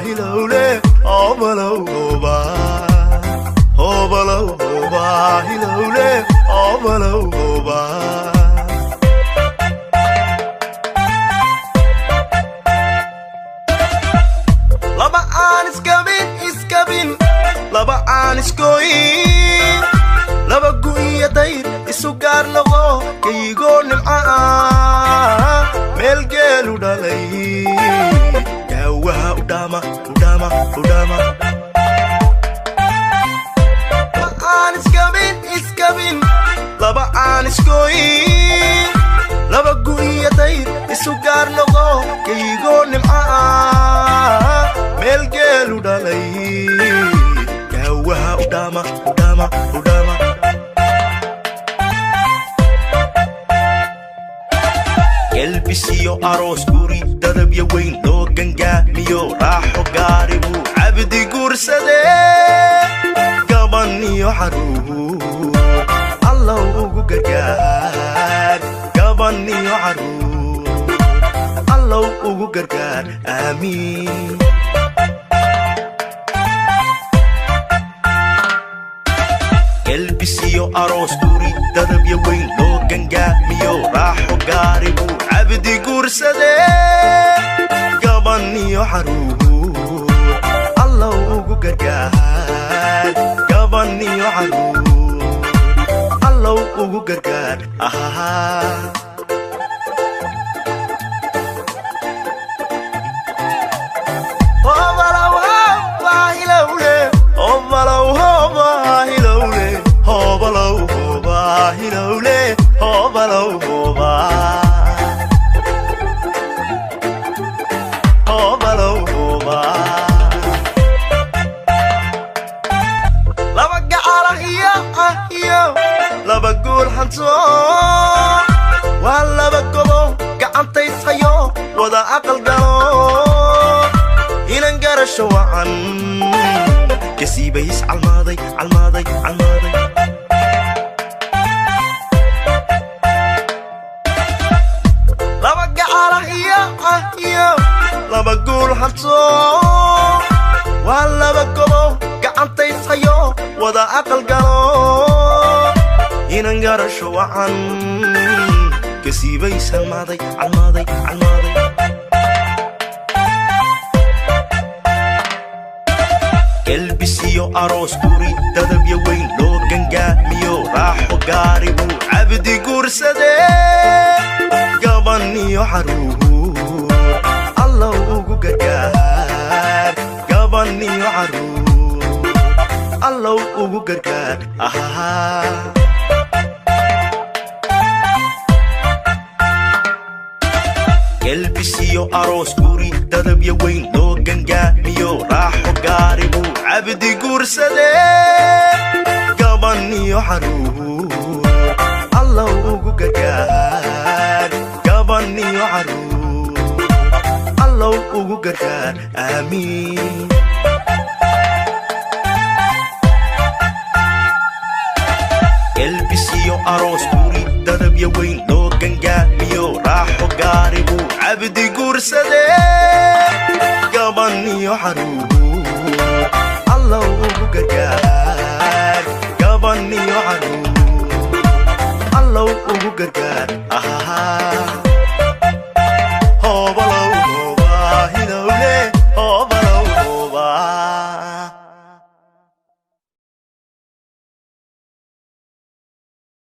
hilowle obalow oba hilowle obalow oba laba aan iskabin laba aan iskoyin laba gu'iya dayr isu gaar noqo kaygoo nimca meel geelu dhalay gaawaha udhaama laba aan iskoyin laba gu'iya dayr isu gaar noqo kaygoo nimca meel geelu dhalay gaawaha udhaama gelbisiyo aroos guri dadabya weyn loo gangaamiyo raaxo gaari buu cabdi guursade gaban iyo caruur allow ugu gargaar gaban iyo caruur allow ugu gargaar aamiin gelbisiyo aroos guri dadabya weyn loo gangaamiyo raaxo gaari buu cabdi guursade gaban iyo caruur allow ugu gargaar gaban iyo caruur allow ugu gargaar hilowle obalow oba laba gacala iyo laba guul hanto waa laba gobo gacantayshayo wada aqal galo inan garasho wacan kasiibays calmaaday laba guul hanto waa laba gobo gacantayshayo wada aqal galo inan garasho wacan kasiibays calmaaday gelbisiyo aroos guri dadabya weyn loo gangaamiyo raaxo gaari buu cabdi guursade gaban iyo caruur allow ugu gargaar gaban iyo caruur allow ugu gargaar gelbisiyo aroos guri dadabya weyn loo gangaamiyo raaxo gaari buu cabdi guursade gaban iyo caruur allow ugu gargaar gaban iyo caruur allow ugu gargaar aamiin gelbisiyo aroos guri dadabya weyn loo gangaamiyo raaxo gaari buu cabdi guursade gaban iyo caruur allow ugu gargaar gaban iyo caruur allow ugu gargaar